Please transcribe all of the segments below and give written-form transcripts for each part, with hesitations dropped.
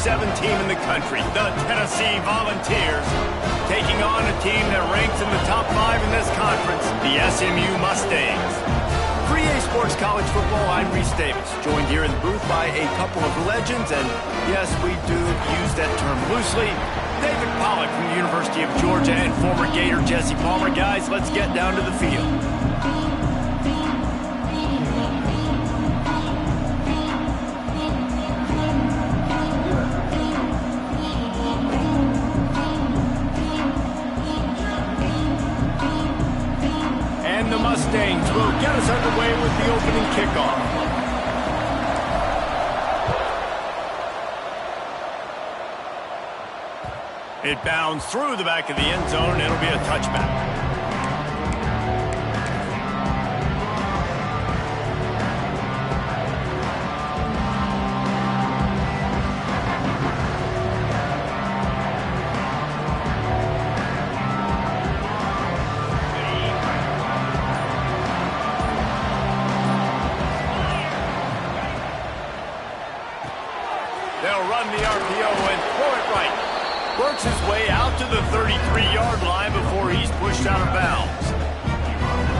7 team in the country, the Tennessee Volunteers, taking on a team that ranks in the top 5 in this conference, the SMU Mustangs. For EA Sports College Football, I'm Reese Davis, joined here in the booth by a couple of legends, and yes, we do use that term loosely. David Pollack from the University of Georgia and former Gator Jesse Palmer. Guys, let's get down to the field. And the Mustangs will get us underway with the opening kickoff. It bounds through the back of the end zone, and it'll be a touchback. They'll run the RPO and throw it right. Works his way out to the 33-yard line before he's pushed out of bounds.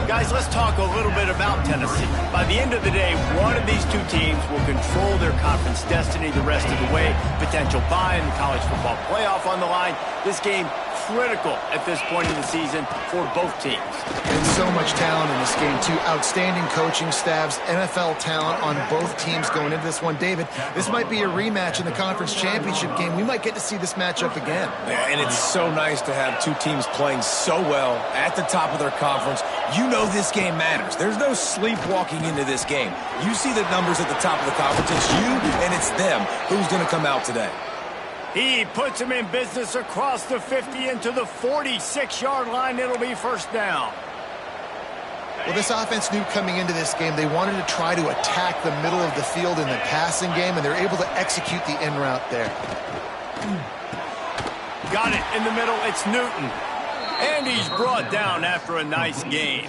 Guys, let's talk a little bit about Tennessee. By the end of the day, one of these two teams will control their conference destiny the rest of the way. Potential bye in the college football playoff on the line. This game critical at this point in the season for both teams. And so much talent in this game, too. Outstanding coaching staffs, NFL talent on both teams going into this one. David, this might be a rematch in the conference championship game. We might get to see this matchup again. Yeah, and it's so nice to have two teams playing so well at the top of their conference. You know this game matters. There's no sleepwalking into this game. You see the numbers at the top of the conference. It's you and it's them. Who's going to come out today? He puts him in business across the 50 into the 46-yard line. It'll be first down. Well, this offense knew coming into this game they wanted to try to attack the middle of the field in the passing game, and they're able to execute the in route there. Got it in the middle. It's Newton. And he's brought down after a nice gain.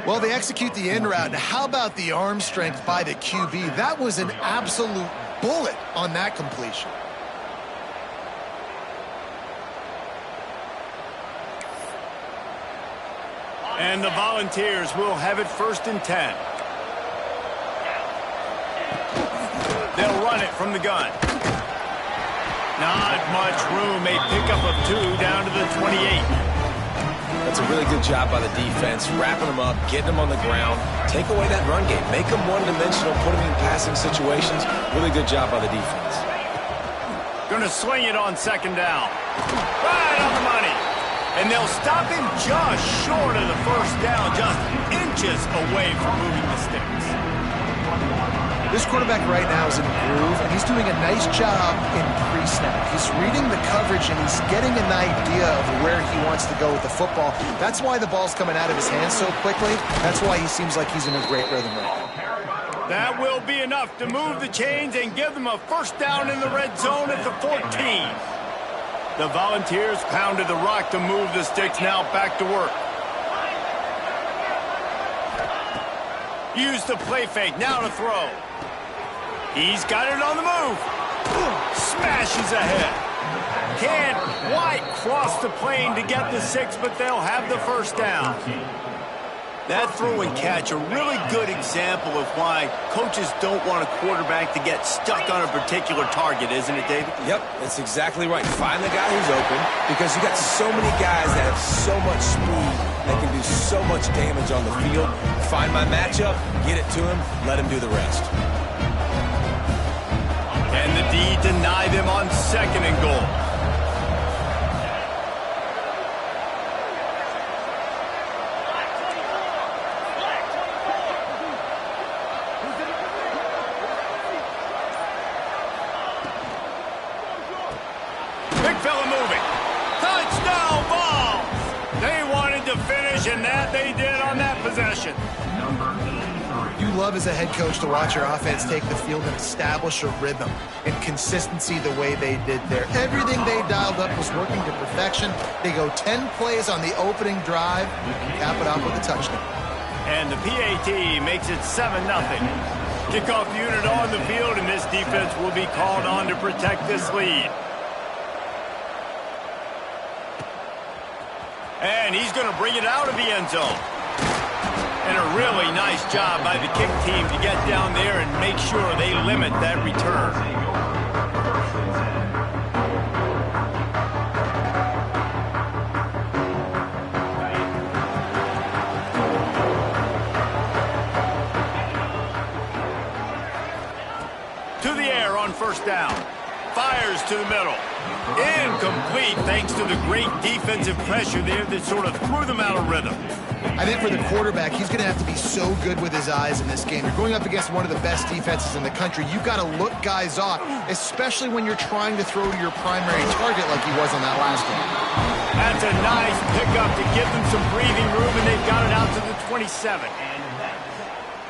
Well, they execute the in route. Now, how about the arm strength by the QB? That was an absolute bullet on that completion. And the Volunteers will have it 1st and 10. They'll run it from the gun. Not much room. A pickup of 2 down to the 28. That's a really good job by the defense, wrapping them up, getting them on the ground. Take away that run game. Make them one-dimensional, put them in passing situations. Really good job by the defense. Going to swing it on 2nd down. Right on the money. And they'll stop him just short of the 1st down, just inches away from moving the sticks. This quarterback right now is in a groove, and he's doing a nice job in pre-snap. He's reading the coverage, and he's getting an idea of where he wants to go with the football. That's why the ball's coming out of his hands so quickly. That's why he seems like he's in a great rhythm right now. That will be enough to move the chains and give them a 1st down in the red zone at the 14. The Volunteers pounded the rock to move the sticks. Now back to work. Use the play fake. Now to throw. He's got it on the move. Smashes ahead. Can't quite cross the plane to get the 6, but they'll have the 1st down. That throw and catch, a really good example of why coaches don't want a quarterback to get stuck on a particular target, isn't it, David? Yep, that's exactly right. Find the guy who's open, because you got so many guys that have so much speed that can do so much damage on the field. Find my matchup, get it to him, let him do the rest. And the D deny them on 2nd and goal. Big fella moving. Touchdown ball. They wanted to finish, and that they did on that possession. You love as a head coach to watch your offense take the field and establish a rhythm and consistency the way they did there. Everything they dialed up was working to perfection. They go 10 plays on the opening drive and cap it off with a touchdown. And the PAT makes it 7-0. Kickoff unit on the field, and this defense will be called on to protect this lead. And he's going to bring it out of the end zone. And a really nice job by the kick team to get down there and make sure they limit that return. To the air on first down. Fires to the middle. Incomplete thanks to the great defensive pressure there that sort of threw them out of rhythm. I think for the quarterback, he's going to have to be so good with his eyes in this game. You're going up against one of the best defenses in the country. You've got to look guys off, especially when you're trying to throw to your primary target like he was on that last one. That's a nice pickup to give them some breathing room, and they've got it out to the 27.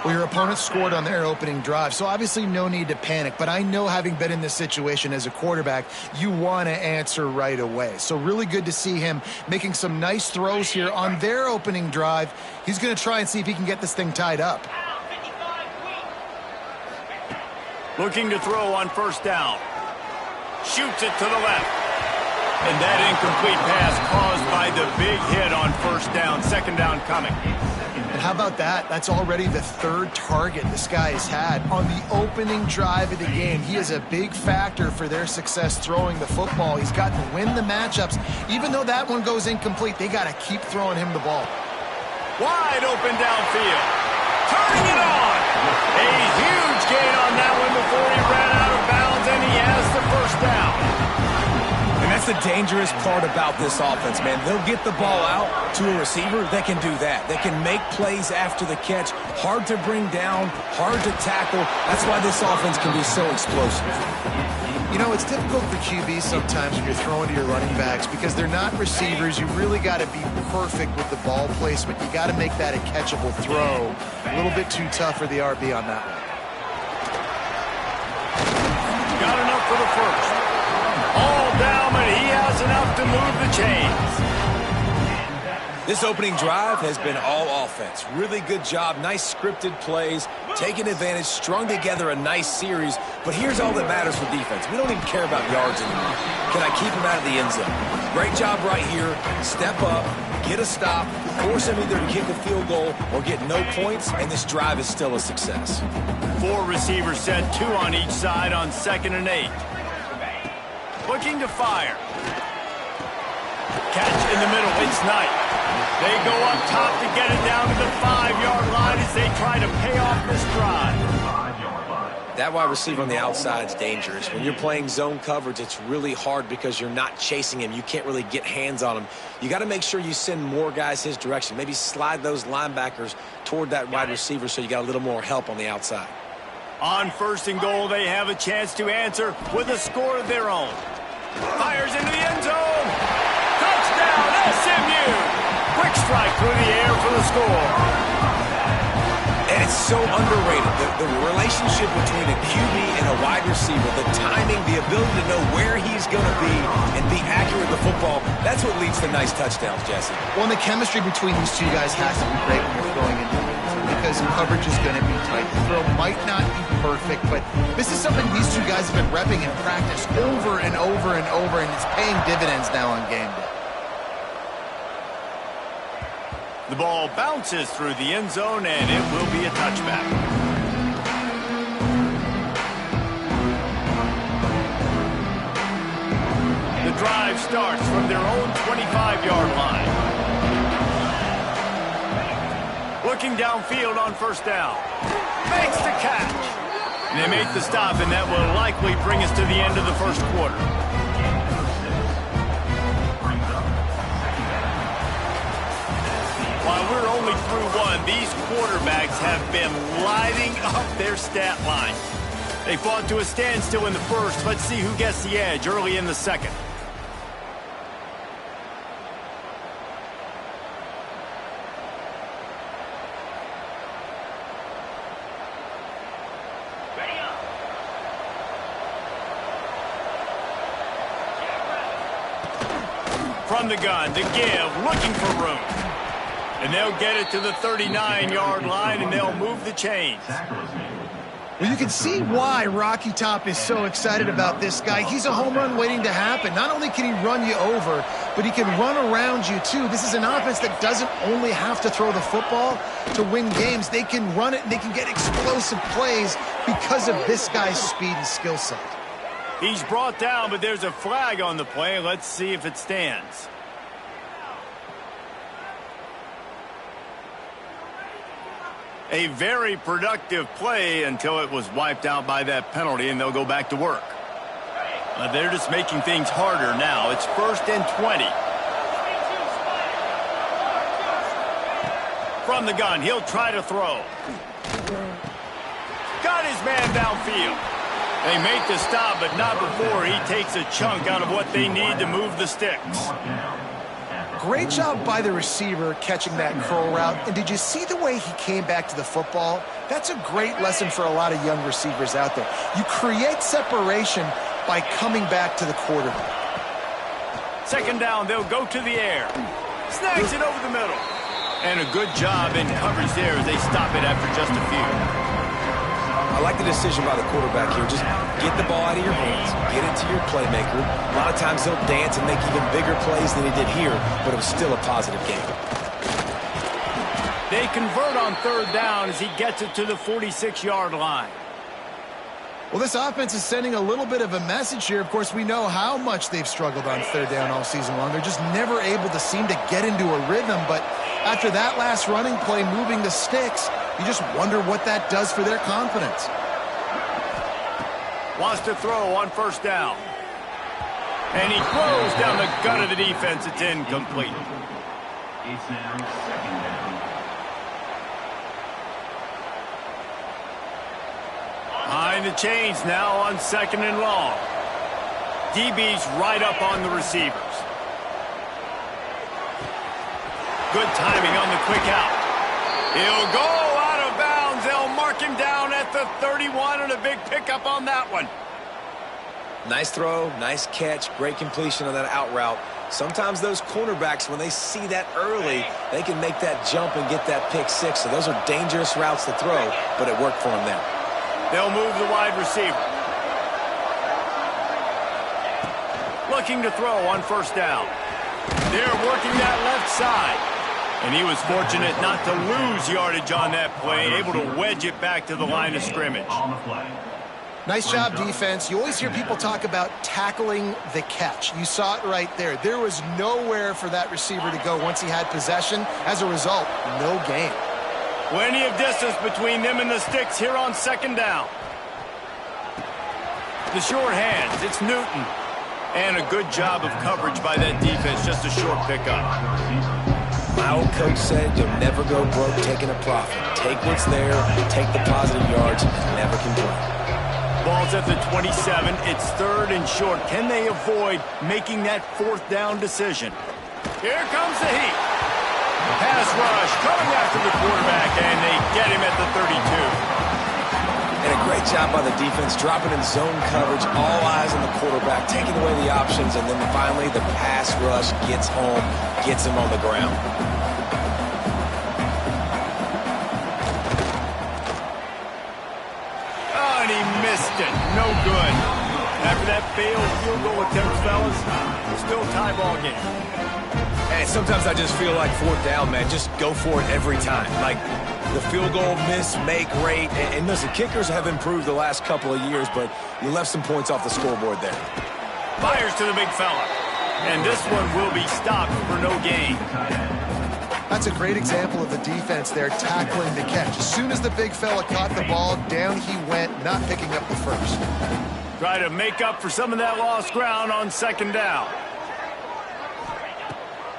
Well, your opponent scored on their opening drive, so obviously no need to panic. But I know, having been in this situation as a quarterback, you want to answer right away. So really good to see him making some nice throws here on their opening drive. He's going to try and see if he can get this thing tied up. Looking to throw on first down. Shoots it to the left. And that incomplete pass caused by the big hit on first down. Second down coming. How about that? That's already the third target this guy has had on the opening drive of the game. He is a big factor for their success throwing the football. He's got to win the matchups. Even though that one goes incomplete, they got to keep throwing him the ball. Wide open downfield. Turning it on. A huge gain on that one before he ran out of bounds, and he has the first down. That's the dangerous part about this offense, man. They'll get the ball out to a receiver. They can do that. They can make plays after the catch. Hard to bring down, hard to tackle. That's why this offense can be so explosive. You know, it's difficult for QBs sometimes when you're throwing to your running backs because they're not receivers. You really got to be perfect with the ball placement. You got to make that a catchable throw. A little bit too tough for the RB on that one. Got enough for the first. All down, but he has enough to move the chains. This opening drive has been all offense. Really good job. Nice scripted plays. Taking advantage. Strung together a nice series. But here's all that matters for defense. We don't even care about yards anymore. Can I keep him out of the end zone? Great job right here. Step up. Get a stop. Force him either to kick a field goal or get no points. And this drive is still a success. 4 receivers set, 2 on each side on 2nd and 8. Looking to fire. Catch in the middle. It's Knight. They go up top to get it down to the 5-yard line as they try to pay off this drive. That wide receiver on the outside is dangerous. When you're playing zone coverage, it's really hard because you're not chasing him. You can't really get hands on him. You got to make sure you send more guys his direction. Maybe slide those linebackers toward that wide receiver so you got a little more help on the outside. On 1st and goal, they have a chance to answer with a score of their own. Fires into the end zone. Touchdown, SMU. Quick strike through the air for the score. And it's so underrated. The relationship between a QB and a wide receiver, the timing, the ability to know where he's going to be and be accurate with the football, that's what leads to nice touchdowns, Jesse. Well, and the chemistry between these two guys has to be great when you're throwing into the end zone because coverage is going to be tight. The throw might not be perfect, but this is something these two guys have been repping in practice over and over and over, and it's paying dividends now on game day. The ball bounces through the end zone, and it will be a touchback. The drive starts from their own 25-yard line. Looking downfield on first down. Makes the catch. And they make the stop, and that will likely bring us to the end of the first quarter. While we're only through one, these quarterbacks have been lighting up their stat line. They fought to a standstill in the first. Let's see who gets the edge early in the second. From the gun to give, looking for room. And they'll get it to the 39-yard line, and they'll move the chains. Well, you can see why Rocky Top is so excited about this guy. He's a home run waiting to happen. Not only can he run you over, but he can run around you too. This is an offense that doesn't only have to throw the football to win games. They can run it and they can get explosive plays because of this guy's speed and skill set. He's brought down, but there's a flag on the play. Let's see if it stands. A very productive play until it was wiped out by that penalty, and they'll go back to work. They're just making things harder now. It's 1st and 20. From the gun, he'll try to throw. Got his man downfield. They make the stop, but not before he takes a chunk out of what they need to move the sticks. Great job by the receiver catching that curl route. And did you see the way he came back to the football? That's a great lesson for a lot of young receivers out there. You create separation by coming back to the quarterback. 2nd down, they'll go to the air. Snags it over the middle. And a good job in coverage there as they stop it after just a few. I like the decision by the quarterback here. Just get the ball out of your hands, get it to your playmaker. A lot of times he'll dance and make even bigger plays than he did here, but it was still a positive game. They convert on 3rd down as he gets it to the 46-yard line. Well, this offense is sending a little bit of a message here. Of course, we know how much they've struggled on 3rd down all season long. They're just never able to seem to get into a rhythm. But after that last running play, moving the sticks, you just wonder what that does for their confidence. Wants to throw on 1st down. And he throws down the gut of the defense. It's incomplete. It's now 2nd down. Behind the chains now on 2nd and long. DB's right up on the receivers. Good timing on the quick out. He'll go out of bounds. They'll mark him down at the 31 and a big pickup on that one. Nice throw, nice catch, great completion on that out route. Sometimes those cornerbacks, when they see that early, they can make that jump and get that pick 6. So those are dangerous routes to throw, but it worked for him there. They'll move the wide receiver. Looking to throw on 1st down. They're working that left side. And he was fortunate not to lose yardage on that play, able to wedge it back to the line of scrimmage. Nice job, defense. You always hear people talk about tackling the catch. You saw it right there. There was nowhere for that receiver to go once he had possession. As a result, no gain. Plenty of distance between them and the sticks here on 2nd down. The short hands, it's Newton. And a good job of coverage by that defense, just a short pickup. My old coach said you'll never go broke taking a profit. Take what's there, take the positive yards, and never complain. Ball's at the 27. It's 3rd and short. Can they avoid making that 4th down decision? Here comes the heat. Pass rush coming after the quarterback, and they get him at the 32. And a great job by the defense, dropping in zone coverage, all eyes on the quarterback, taking away the options, and then finally the pass rush gets home, gets him on the ground. Oh, and he missed it. No good. After that failed field goal attempt, fellas, still tie ball game. And sometimes I just feel like 4th down, man, just go for it every time. Like the field goal miss, make rate, and listen, kickers have improved the last couple of years, but you left some points off the scoreboard there. Fires to the big fella. And this one will be stopped for no gain. That's a great example of the defense there tackling the catch. As soon as the big fella caught the ball, down he went, not picking up the first. Try to make up for some of that lost ground on 2nd down.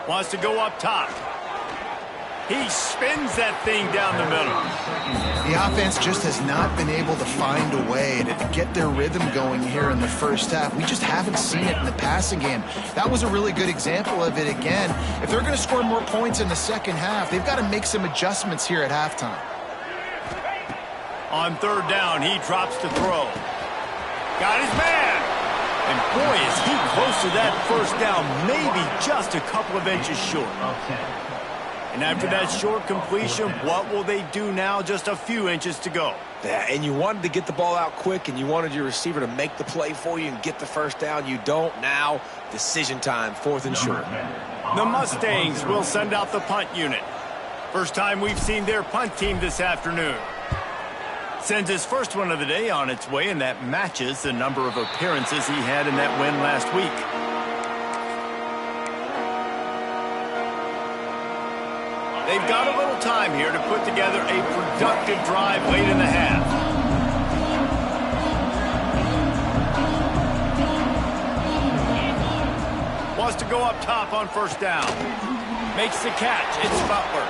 Wants to go up top. He spins that thing down the middle. The offense just has not been able to find a way to get their rhythm going here in the first half. We just haven't seen it in the passing game. That was a really good example of it again. If they're going to score more points in the second half, they've got to make some adjustments here at halftime. On 3rd down, he drops to throw. Got his man. And boy, is he close to that 1st down, maybe just a couple of inches short. And after that short completion, what will they do now? Just a few inches to go. Yeah, and you wanted to get the ball out quick, and you wanted your receiver to make the play for you and get the first down. You don't now. Decision time, 4th and short. The Mustangs will send out the punt unit. First time we've seen their punt team this afternoon. Sends his first one of the day on its way, and that matches the number of appearances he had in that win last week. They've got a little time here to put together a productive drive late in the half. Wants to go up top on first down. Makes the catch. It's Butler.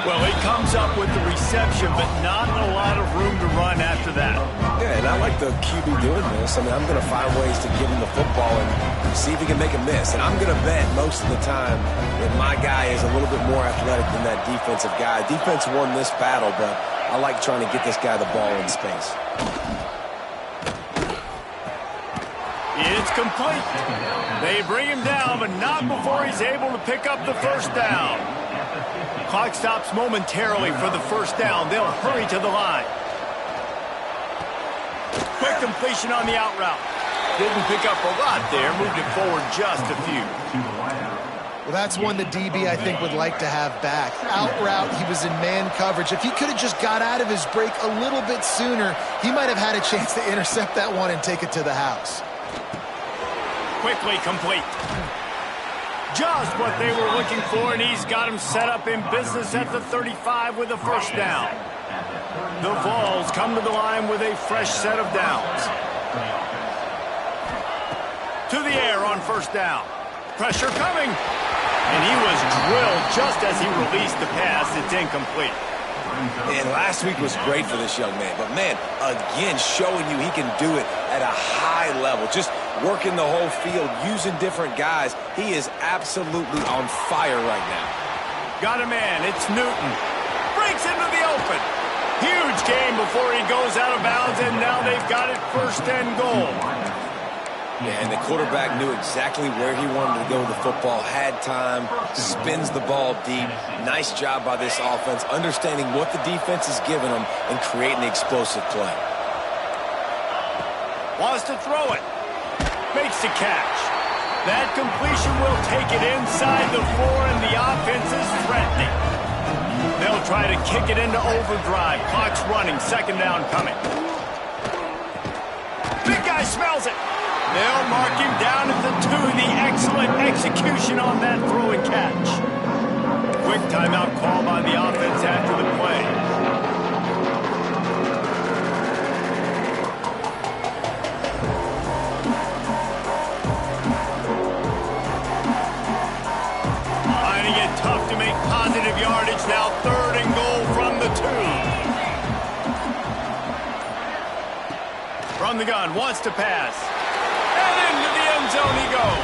Well, he comes up with the reception, but not a lot of room to run after that. Yeah, and I like the QB doing this. I mean, I'm going to find ways to give him the football and see if he can make a miss. And I'm going to bet most of the time that my guy is a little bit more athletic than that defensive guy. Defense won this battle, but I like trying to get this guy the ball in space. It's complete. They bring him down, but not before he's able to pick up the first down. Clock stops momentarily for the first down. They'll hurry to the line. Quick completion on the out route. Didn't pick up a lot there. Moved it forward just a few. Well, that's one the DB, I think, would like to have back. Out route, he was in man coverage. If he could have just got out of his break a little bit sooner, he might have had a chance to intercept that one and take it to the house. Quickly complete. Just what they were looking for, and he's got him set up in business at the 35 with a first down. The Vols come to the line with a fresh set of downs. To the air on first down. Pressure coming. And he was drilled just as he released the pass. It's incomplete. And last week was great for this young man. But, man, again, showing you he can do it at a high level. Just working the whole field, using different guys. He is absolutely on fire right now. Got a man. It's Newton. Breaks into the open. Huge game before he goes out of bounds, and now they've got it 1st and goal. Yeah, and the quarterback knew exactly where he wanted to go with the football, had time, spins the ball deep. Nice job by this offense, understanding what the defense is giving them and creating the explosive play. Wants to throw it. Makes the catch. That completion will take it inside the 4, and the offense is threatening. They'll try to kick it into overdrive. Clock's running. 2nd down coming. Big guy smells it. They'll mark him down at the 2. The excellent execution on that throw and catch. Quick timeout call by the offense after the play. Finding it tough to make positive yardage now. 3rd and goal from the 2. From the gun, wants to pass. And into the end zone he goes.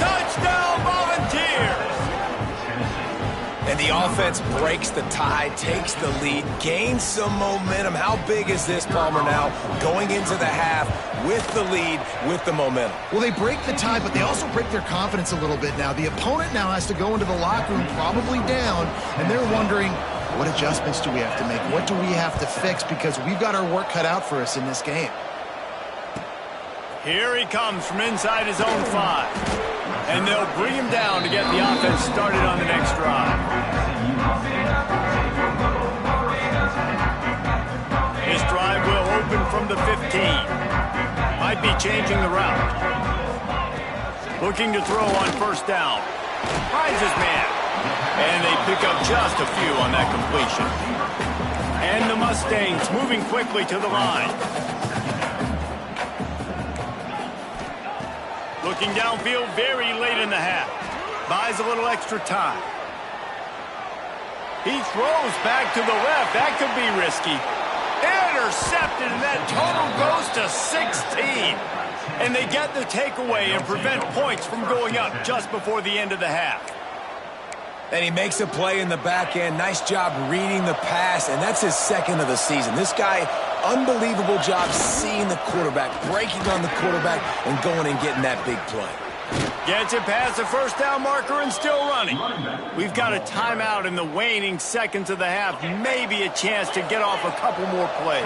Touchdown, Volunteers! And the offense breaks the tie, takes the lead, gains some momentum. How big is this, Palmer, now? Going into the half with the lead, with the momentum. Well, they break the tie, but they also break their confidence a little bit now. The opponent now has to go into the locker room probably down, and they're wondering, what adjustments do we have to make? What do we have to fix? Because we've got our work cut out for us in this game. Here he comes from inside his own 5. And they'll bring him down to get the offense started on the next drive. This drive will open from the 15. Might be changing the route. Looking to throw on first down. Finds his man. And they pick up just a few on that completion. And the Mustangs moving quickly to the line. Looking downfield very late in the half. Buys a little extra time. He throws back to the left. That could be risky. Intercepted, and that total goes to 16. And they get the takeaway and prevent points from going up just before the end of the half. And he makes a play in the back end. Nice job reading the pass, and that's his 2nd of the season. This guy, unbelievable job seeing the quarterback, breaking on the quarterback, and going and getting that big play. Gets it past the first down marker and still running. We've got a timeout in the waning seconds of the half. Maybe a chance to get off a couple more plays.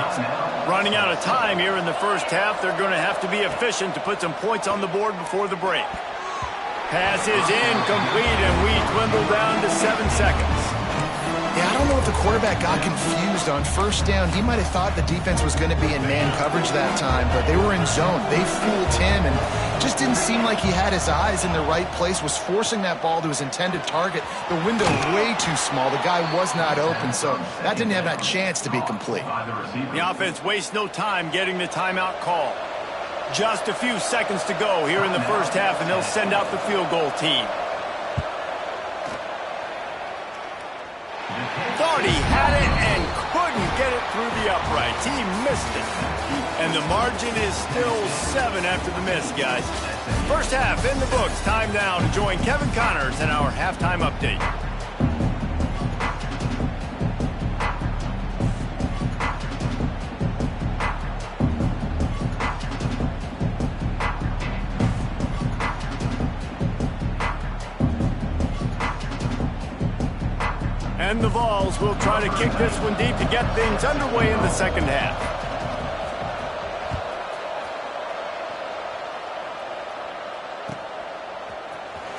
Running out of time here in the first half. They're going to have to be efficient to put some points on the board before the break. Pass is incomplete, and we dwindle down to 7 seconds. Yeah, I don't know if the quarterback got confused on first down. He might have thought the defense was going to be in man coverage that time, but they were in zone. They fooled him, and just didn't seem like he had his eyes in the right place, was forcing that ball to his intended target. The window way too small. The guy was not open, so that didn't have that chance to be complete. The offense wastes no time getting the timeout call. Just a few seconds to go here in the first half, and they'll send out the field goal team. Thought he had it and couldn't get it through the uprights. He missed it. And the margin is still 7 after the miss, guys. First half in the books. Time now to join Kevin Connors in our halftime update. And the Vols will try to kick this one deep to get things underway in the second half.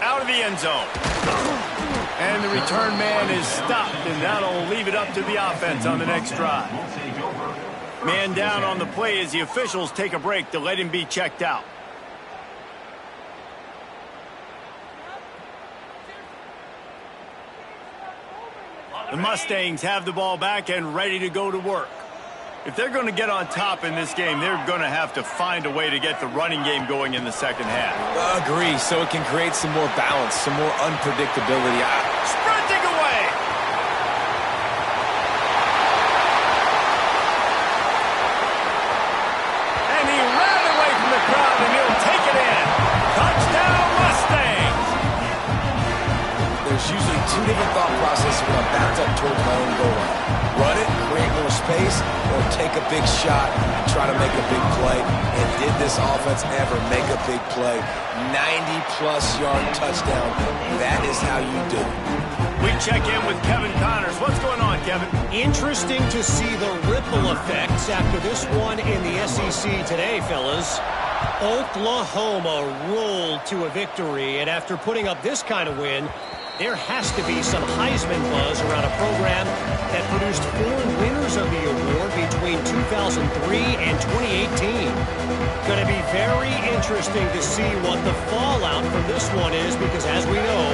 Out of the end zone. And the return man is stopped, and that'll leave it up to the offense on the next drive. Man down on the play as the officials take a break to let him be checked out. The Mustangs have the ball back and ready to go to work. If they're going to get on top in this game, they're going to have to find a way to get the running game going in the second half. Agree, so it can create some more balance, some more unpredictability. Sprinting away! And he ran away from the crowd, and he'll take it in. Touchdown, Mustangs! There's usually two different thought processes when I'm backed up toward my own goal line. Run it, create more space, or take a big shot and try to make a big play. And did this offense ever make a big play? 90-plus yard touchdown. That is how you do it. We check in with Kevin Connors. What's going on, Kevin? Interesting to see the ripple effects after this one in the SEC today, fellas. Oklahoma rolled to a victory, and after putting up this kind of win, there has to be some Heisman buzz around a program that produced 4 winners of the award between 2003 and 2018. Going to be very interesting to see what the fallout from this one is, because as we know,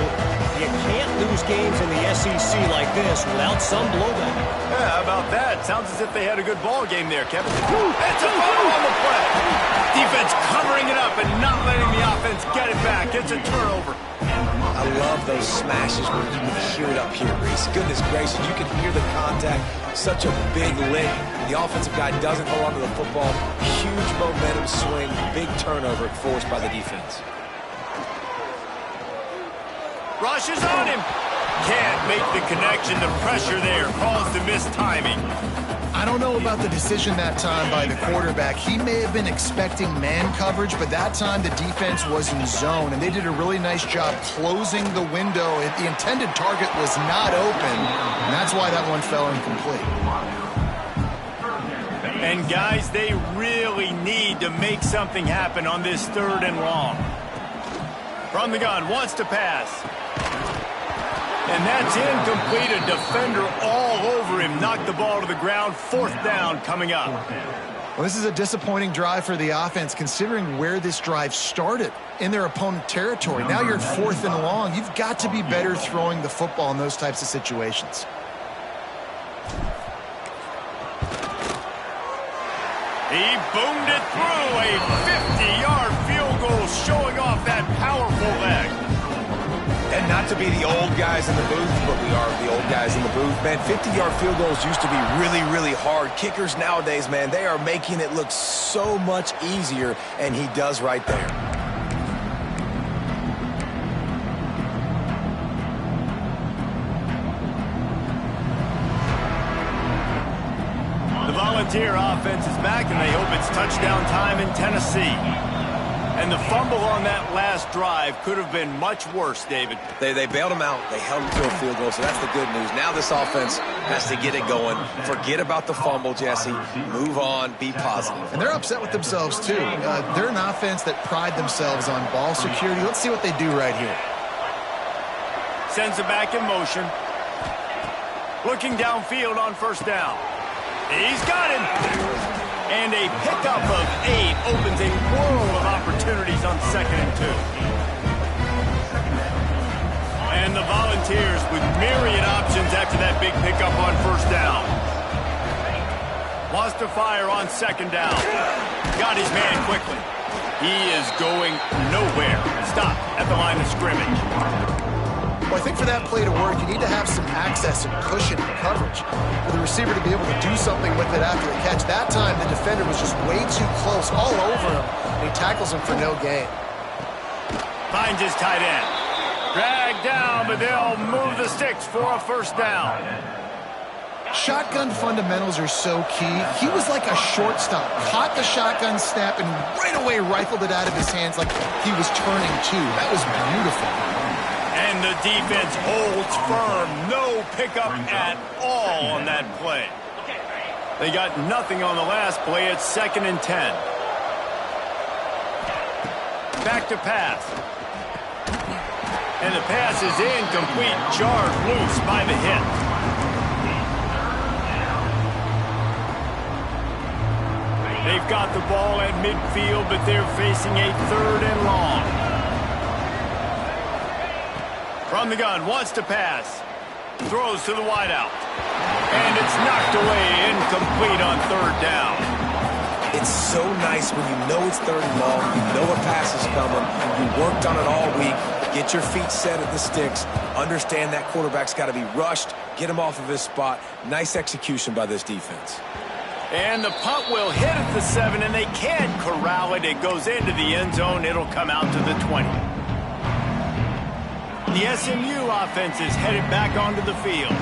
you can't lose games in the SEC like this without some blowback. Yeah, how about that? Sounds as if they had a good ball game there, Kevin. It's a foul on the play. Defense covering it up and not letting the offense get it back. It's a turnover. I love those smashes where you can hear it up here, Reese. Goodness gracious, you can hear the contact. Such a big lick. The offensive guy doesn't hold on to the football. Huge momentum swing, big turnover forced by the defense. Rush is on him. Can't make the connection. The pressure there caused the missed timing. I don't know about the decision that time by the quarterback. He may have been expecting man coverage, but that time the defense was in zone, and they did a really nice job closing the window. The intended target was not open, and that's why that one fell incomplete. And, guys, they really need to make something happen on this 3rd and long. From the gun, wants to pass. And that's incomplete. A defender all over him. Knocked the ball to the ground. 4th down coming up. Well, this is a disappointing drive for the offense, considering where this drive started, in their opponent territory. Now you're at 4th and long. You've got to be better throwing the football in those types of situations. He boomed it through. A 50-yard field goal showing off that powerful leg. And not to be the old guys in the booth, but we are the old guys in the booth, man. 50-yard field goals used to be really, really hard. Kickers nowadays, man, they are making it look so much easier, and he does right there. The Volunteer offense is back, and they hope it's touchdown time in Tennessee. And the fumble on that last drive could have been much worse, David. They bailed him out. They held him to a field goal, so that's the good news. Now this offense has to get it going. Forget about the fumble, Jesse. Move on. Be positive. And they're upset with themselves, too. They're an offense that pride themselves on ball security. Let's see what they do right here. Sends it back in motion. Looking downfield on first down. He's got him. And a pickup of 8 opens a world of opportunities on 2nd and 2. And the Volunteers with myriad options after that big pickup on first down. Wants to fire on 2nd down. Got his man quickly. He is going nowhere. Stop at the line of scrimmage. Well, I think for that play to work, you need to have some access and cushion in coverage for the receiver to be able to do something with it after the catch. That time, the defender was just way too close, all over him, and he tackles him for no gain. Finds his tight end. Dragged down, but they'll move the sticks for a first down. Shotgun fundamentals are so key. He was like a shortstop, caught the shotgun snap, and right away rifled it out of his hands like he was turning two. That was beautiful. And the defense holds firm. No pickup at all on that play. They got nothing on the last play. It's 2nd and 10. Back to pass. And the pass is incomplete. Jarred loose by the hit. They've got the ball at midfield, but they're facing a 3rd and long. From the gun, wants to pass. Throws to the wideout. And it's knocked away, incomplete on 3rd down. It's so nice when you know it's 3rd and long, you know a pass is coming, you worked on it all week, get your feet set at the sticks, understand that quarterback's got to be rushed, get him off of his spot. Nice execution by this defense. And the punt will hit at the 7, and they can't corral it. It goes into the end zone. It'll come out to the 20. The SMU offense is headed back onto the field.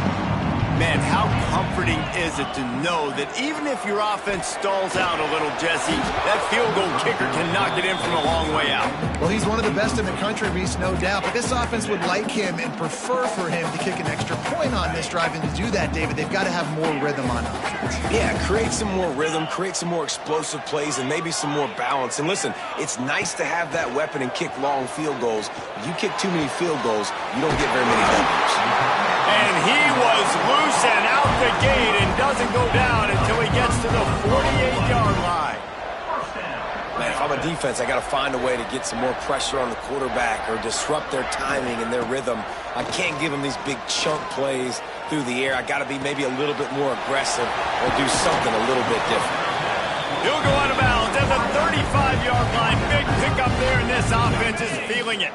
Man, how comforting is it to know that even if your offense stalls out a little, Jesse, that field goal kicker can knock it in from a long way out. Well, he's one of the best in the country, Reese, no doubt. But this offense would like him and prefer for him to kick an extra point on this drive. And to do that, David, they've got to have more rhythm on offense. Yeah, create some more rhythm, create some more explosive plays, and maybe some more balance. And listen, it's nice to have that weapon and kick long field goals. If you kick too many field goals, you don't get very many W's. And he was loose and out the gate and doesn't go down until he gets to the 48-yard line. Man, if I'm a defense, I got to find a way to get some more pressure on the quarterback or disrupt their timing and their rhythm. I can't give them these big chunk plays through the air. I got to be maybe a little bit more aggressive or do something a little bit different. He'll go out of bounds at the 35-yard line. Big pickup there, and this offense is feeling it.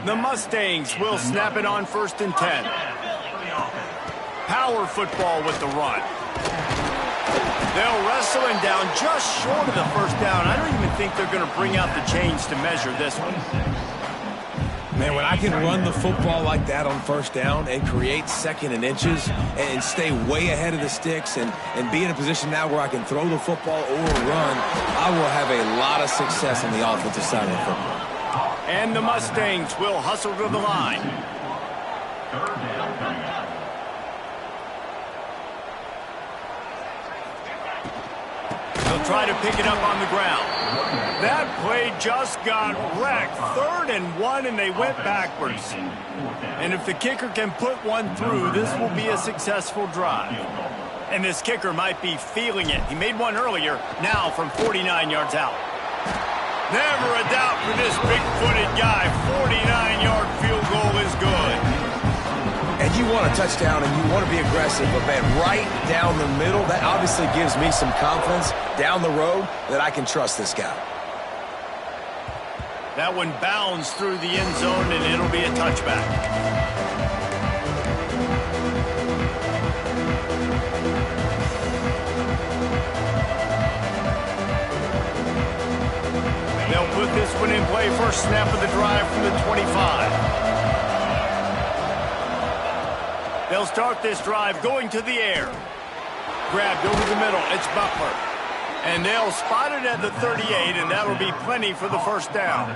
The Mustangs will snap it on 1st and 10. Power football with the run. They'll wrestle him down just short of the first down. I don't even think they're going to bring out the chains to measure this one. Man, when I can run the football like that on first down and create 2nd and inches and stay way ahead of the sticks and be in a position now where I can throw the football or run, I will have a lot of success on the offensive side of the football. And the Mustangs will hustle to the line. They'll try to pick it up on the ground. That play just got wrecked. 3rd and 1, and they went backwards. And if the kicker can put one through, this will be a successful drive. And this kicker might be feeling it. He made one earlier, now from 49 yards out. Never a doubt for this big-footed guy. 49-yard field goal is good. And you want a touchdown and you want to be aggressive, but man, right down the middle, that obviously gives me some confidence down the road that I can trust this guy. That one bounds through the end zone, and it'll be a touchback. They'll put this one in play. First snap of the drive from the 25. They'll start this drive going to the air. Grabbed over the middle. It's Butler. And they'll spot it at the 38, and that'll be plenty for the first down.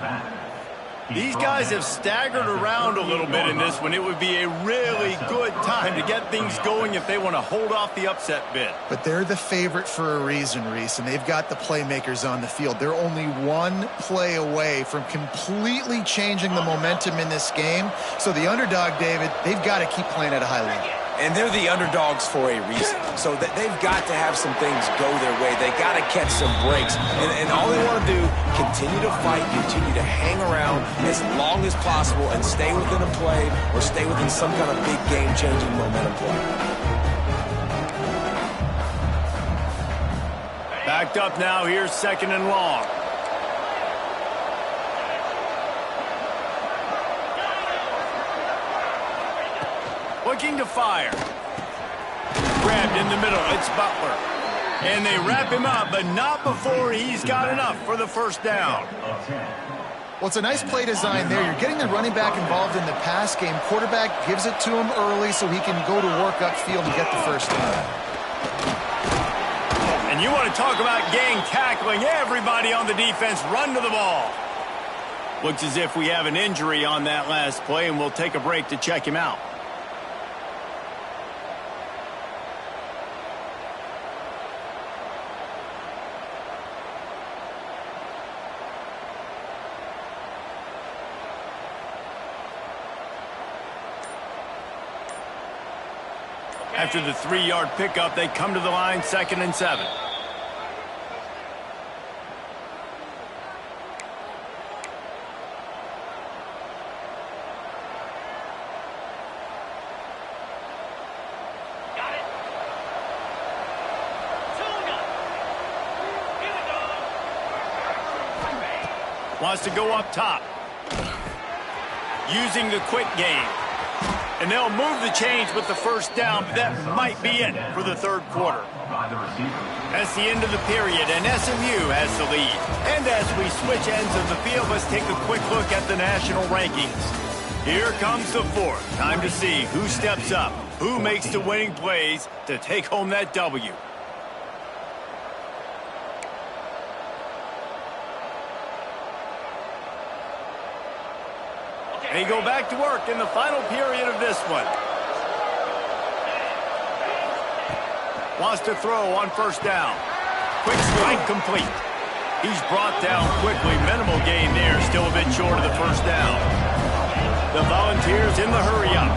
These guys have staggered around a little bit in this one. It would be a really good time to get things going if they want to hold off the upset bid. But they're the favorite for a reason, Reese, and they've got the playmakers on the field. They're only one play away from completely changing the momentum in this game. So the underdog, David, they've got to keep playing at a high level. And they're the underdogs for a reason. So they've got to have some things go their way. They got to catch some breaks. And all they want to do, continue to fight, continue to hang around as long as possible and stay within a play or stay within some kind of big game-changing momentum play. Backed up now. Here's 2nd and long. Looking to fire. Grabbed in the middle. It's Butler. And they wrap him up, but not before he's got enough for the first down. Well, it's a nice play design there. You're getting the running back involved in the pass game. Quarterback gives it to him early so he can go to work upfield and get the first down. And you want to talk about gang tackling. Everybody on the defense run to the ball. Looks as if we have an injury on that last play, and we'll take a break to check him out. After the 3-yard pickup, they come to the line, 2nd and 7. Got it. Wants to go up top. Using the quick game. And they'll move the chains with the first down, but that might be it for the 3rd quarter. That's the end of the period, and SMU has the lead. And as we switch ends of the field, let's take a quick look at the national rankings. Here comes the 4th. Time to see who steps up, who makes the winning plays to take home that W. They go back to work in the final period of this one. Wants to throw on first down. Quick strike complete. He's brought down quickly. Minimal gain there. Still a bit short of the first down. The Volunteers in the hurry up.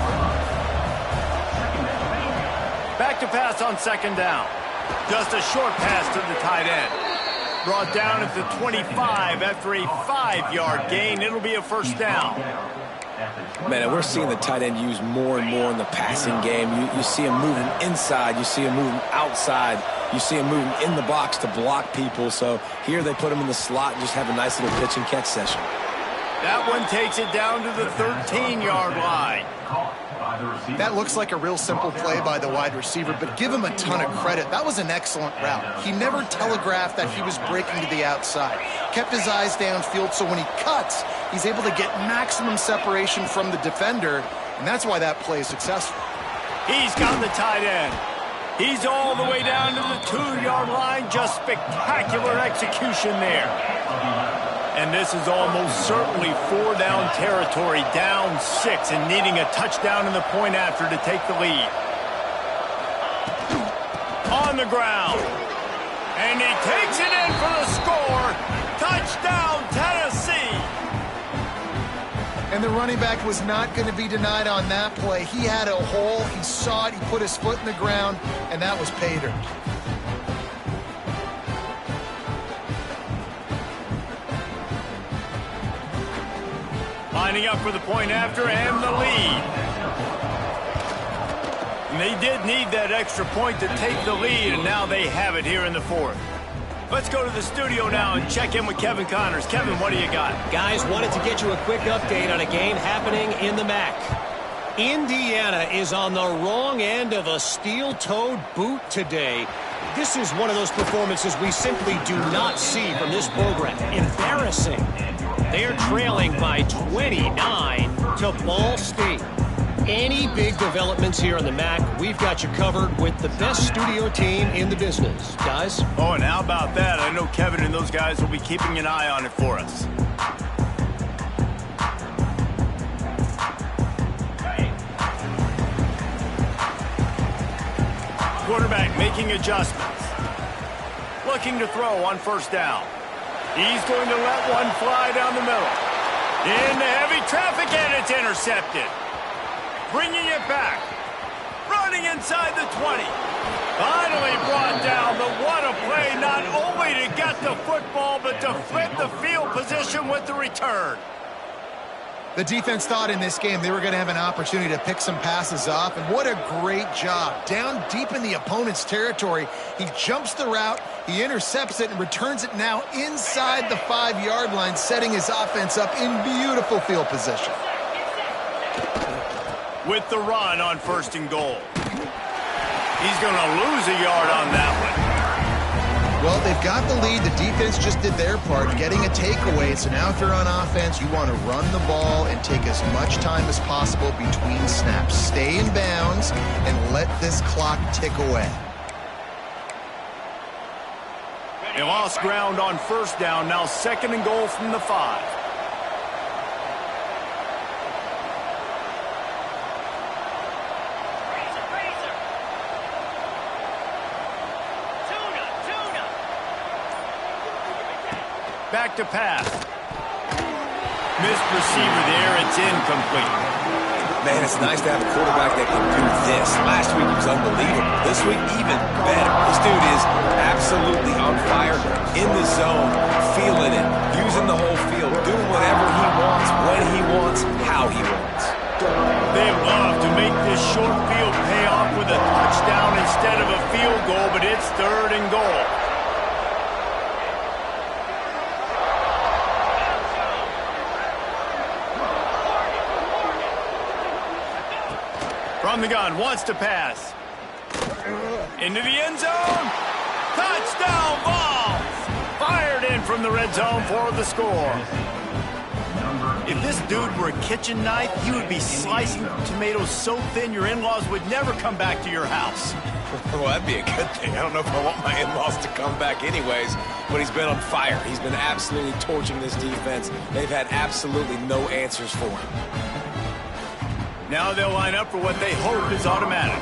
Back to pass on 2nd down. Just a short pass to the tight end. Brought down at the 25 after a 5-yard gain. It'll be a first down. Man, and we're seeing the tight end used more and more in the passing game. You see him moving inside. You see him moving outside. You see him moving in the box to block people. So here they put him in the slot and just have a nice little pitch and catch session. That one takes it down to the 13-yard line. That looks like a real simple play by the wide receiver, but give him a ton of credit. That was an excellent route. He never telegraphed that he was breaking to the outside. Kept his eyes downfield, so when he cuts, he's able to get maximum separation from the defender, and that's why that play is successful. He's got the tight end. He's all the way down to the 2-yard line. Just spectacular execution there. And this is almost certainly 4-down territory, down 6, and needing a touchdown in the point after to take the lead. On the ground. And he takes it in for the score. Touchdown, Tennessee. And the running back was not going to be denied on that play. He had a hole. He saw it. He put his foot in the ground, and that was pay dirt. Lining up for the point after and the lead. And they did need that extra point to take the lead, and now they have it here in the 4th. Let's go to the studio now and check in with Kevin Connors. Kevin, what do you got? Guys, wanted to get you a quick update on a game happening in the MAC. Indiana is on the wrong end of a steel-toed boot today. This is one of those performances we simply do not see from this program. Embarrassing. They're trailing by 29 to Ball State. Any big developments here on the MAC, we've got you covered with the best studio team in the business. Guys? Oh, and how about that? I know Kevin and those guys will be keeping an eye on it for us. Quarterback making adjustments. Looking to throw on first down. He's going to let one fly down the middle. Into heavy traffic, and it's intercepted. Bringing it back. Running inside the 20. Finally brought down, but what a play, not only to get the football, but to flip the field position with the return. The defense thought in this game they were going to have an opportunity to pick some passes off, and what a great job. Down deep in the opponent's territory, he jumps the route, he intercepts it, and returns it now inside the 5-yard line, setting his offense up in beautiful field position. With the run on first and goal. He's going to lose a yard on that one. Well, they've got the lead. The defense just did their part, getting a takeaway. So now if you're on offense, you want to run the ball and take as much time as possible between snaps. Stay in bounds and let this clock tick away. They lost ground on first down. Now second and goal from the 5. Back to pass. Missed receiver there. It's incomplete. Man, it's nice to have a quarterback that can do this. Last week he was unbelievable. This week, even better. This dude is absolutely on fire, in the zone, feeling it, using the whole field, doing whatever he wants, when he wants, how he wants. They love to make this short field pay off with a touchdown instead of a field goal, but it's third and goal. From the gun, wants to pass. Into the end zone. Touchdown Vols! Fired in from the red zone for the score. If this dude were a kitchen knife, he would be slicing tomatoes so thin your in-laws would never come back to your house. Well, that'd be a good thing. I don't know if I want my in-laws to come back anyways, but he's been on fire. He's been absolutely torching this defense. They've had absolutely no answers for him. Now they'll line up for what they hope is automatic.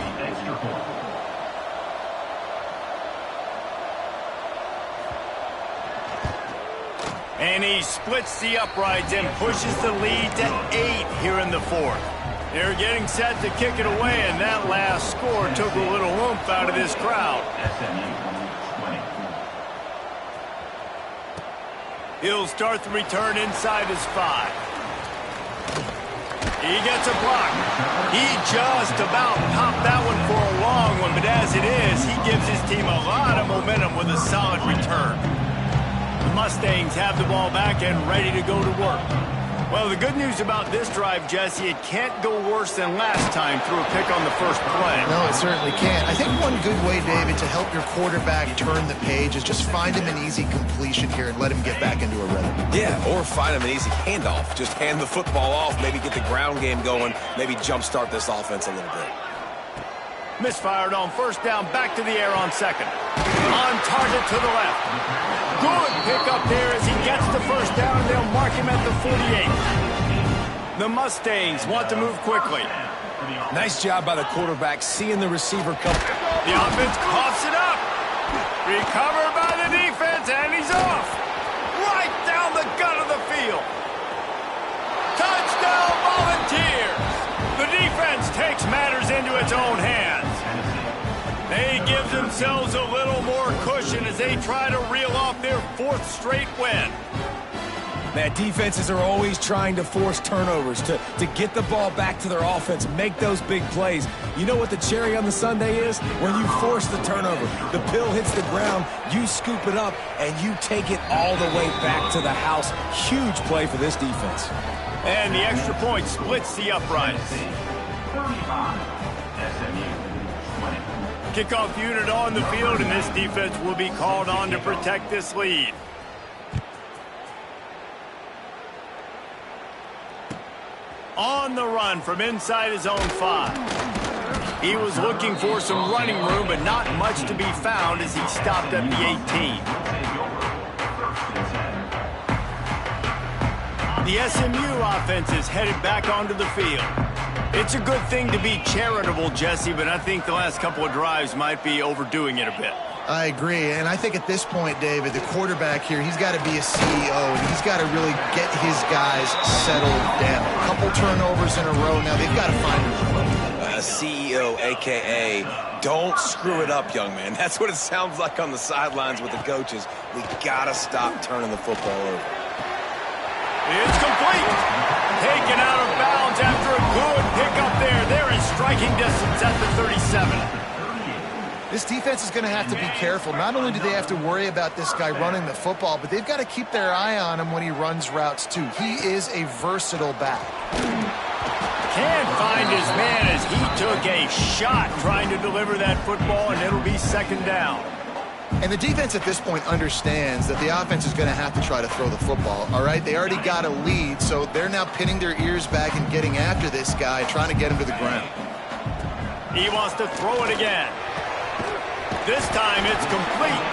And he splits the uprights and pushes the lead to 8 here in the 4th. They're getting set to kick it away, and that last score took a little oomph out of this crowd. He'll start the return inside his 5. He gets a block. He just about popped that one for a long one, but as it is, he gives his team a lot of momentum with a solid return. The Mustangs have the ball back and ready to go to work. Well, the good news about this drive, Jesse, it can't go worse than last time through a pick on the first play. No, it certainly can't. I think one good way, David, to help your quarterback turn the page is just find him an easy completion here and let him get back into a rhythm. Yeah, or find him an easy handoff. Just hand the football off, maybe get the ground game going, maybe jumpstart this offense a little bit. Misfired on first down, back to the air on second. On target to the left. Good pickup there as he gets the first down. They'll mark him at the 48. The Mustangs want to move quickly. Nice job by the quarterback seeing the receiver come. The offense coughs it up. Recovered by the defense, and he's off. Right down the gut of the field. Touchdown Volunteers. The defense takes matters into its own hands. They give themselves a little more cushion as they try to reel off their 4th straight win. Man, defenses are always trying to force turnovers, to get the ball back to their offense, make those big plays. You know what the cherry on the sundae is? When you force the turnover, the pill hits the ground, you scoop it up, and you take it all the way back to the house. Huge play for this defense. And the extra point splits the uprights. 35, SMU. Kickoff unit on the field, and this defense will be called on to protect this lead. On the run from inside his own 5. He was looking for some running room, but not much to be found as he stopped at the 18. The SMU offense is headed back onto the field. It's a good thing to be charitable, Jesse, but I think the last couple of drives might be overdoing it a bit. I agree, and I think at this point, David, the quarterback here, he's got to be a CEO, and he's got to really get his guys settled down. A couple turnovers in a row now. They've got to find him. CEO, a.k.a. don't screw it up, young man. That's what it sounds like on the sidelines with the coaches. We got to stop turning the football over. It's complete. Taken out of bounds after a good pickup there. They're in striking distance at the 37. This defense is going to have to be careful. Not only do they have to worry about this guy running the football, but they've got to keep their eye on him when he runs routes, too. He is a versatile back. Can't find his man as he took a shot trying to deliver that football, and it'll be second down. And the defense at this point understands that the offense is going to have to try to throw the football, all right? They already got a lead, so they're now pinning their ears back and getting after this guy, trying to get him to the ground. He wants to throw it again. This time it's complete.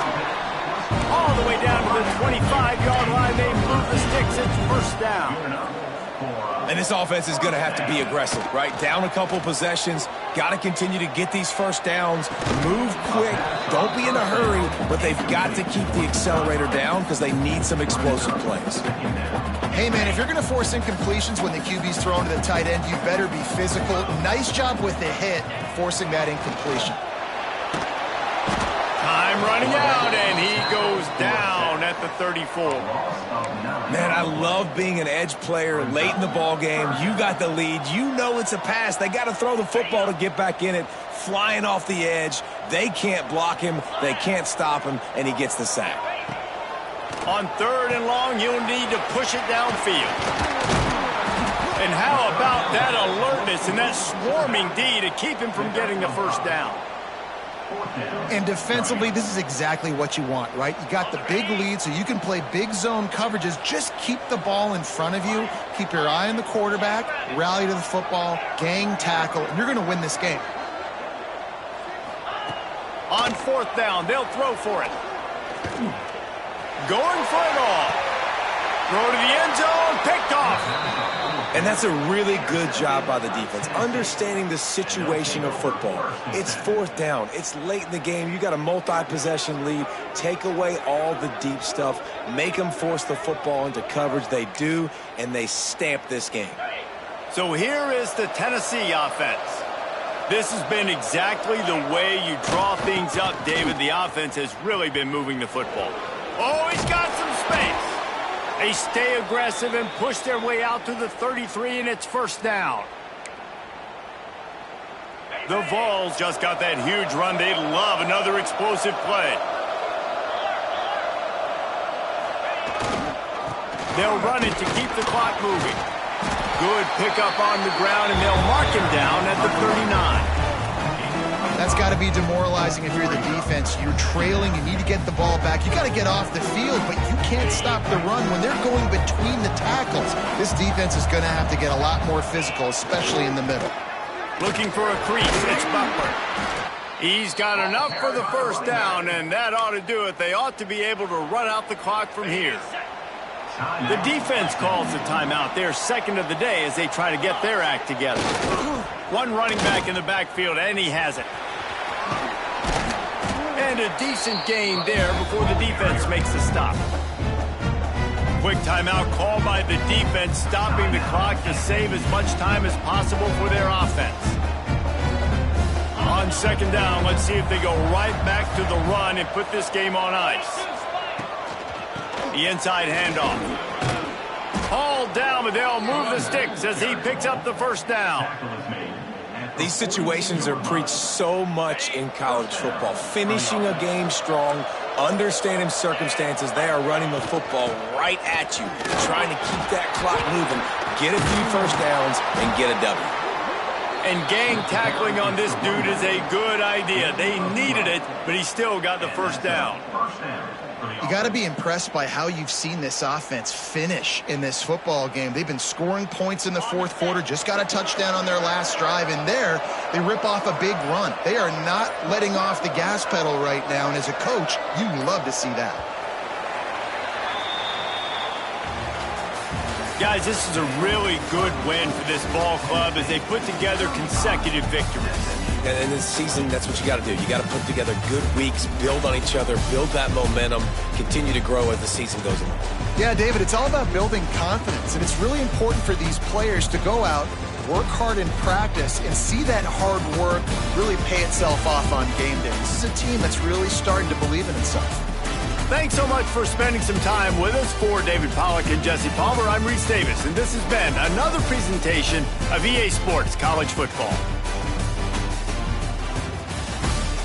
All the way down to the 25-yard line. They move the sticks. It's first down. And this offense is going to have to be aggressive, right? Down a couple possessions. Got to continue to get these first downs. Move quick. Don't be in a hurry. But they've got to keep the accelerator down because they need some explosive plays. Hey, man, if you're going to force incompletions when the QB's thrown to the tight end, you better be physical. Nice job with the hit, forcing that incompletion. Time running out, and he goes down at the 34. Man, I love being an edge player late in the ball game. You got the lead. You know it's a pass. They got to throw the football to get back in it. Flying off the edge. They can't block him. They can't stop him, and he gets the sack. On third and long, you'll need to push it downfield. And how about that alertness and that swarming D to keep him from getting the first down? And defensively, this is exactly what you want, right? You got the big lead, so you can play big zone coverages. Just keep the ball in front of you. Keep your eye on the quarterback. Rally to the football. Gang tackle. And you're going to win this game. On fourth down, they'll throw for it. Going for it all. Throw to the end zone. Picked off. And that's a really good job by the defense, understanding the situation of football. It's fourth down. It's late in the game. You got a multi-possession lead. Take away all the deep stuff. Make them force the football into coverage. They do, and they stamp this game. So here is the Tennessee offense. This has been exactly the way you draw things up, David. The offense has really been moving the football. Oh, he's got some space. They stay aggressive and push their way out to the 33, and it's first down. The Vols just got that huge run. They'd love another explosive play. They'll run it to keep the clock moving. Good pickup on the ground, and they'll mark him down at the 39. That's got to be demoralizing if you're the defense. You're trailing. You need to get the ball back. You got to get off the field, but you can't stop the run when they're going between the tackles. This defense is going to have to get a lot more physical, especially in the middle. Looking for a crease. It's Butler. He's got enough for the first down, and that ought to do it. They ought to be able to run out the clock from here. The defense calls the timeout. They're second of the day as they try to get their act together. One running back in the backfield, and he has it. And a decent gain there before the defense makes the stop. Quick timeout call by the defense, stopping the clock to save as much time as possible for their offense. On second down, let's see if they go right back to the run and put this game on ice. The inside handoff. Hauled down, but they'll move the sticks as he picks up the first down. These situations are preached so much in college football. Finishing a game strong, understanding circumstances. They are running the football right at you, trying to keep that clock moving, get a few first downs, and get a W. And gang tackling on this dude is a good idea. They needed it, but he still got the first down. You got to be impressed by how you've seen this offense finish in this football game. They've been scoring points in the fourth quarter, just got a touchdown on their last drive, and there they rip off a big run. They are not letting off the gas pedal right now, and as a coach, you love to see that. Guys, this is a really good win for this ball club as they put together consecutive victories. And in this season, that's what you got to do. You got to put together good weeks, build on each other, build that momentum, continue to grow as the season goes along. Yeah, David, it's all about building confidence, and it's really important for these players to go out, work hard in practice, and see that hard work really pay itself off on game day. This is a team that's really starting to believe in itself. Thanks so much for spending some time with us. For David Pollack and Jesse Palmer, I'm Reese Davis, and this has been another presentation of EA Sports College Football.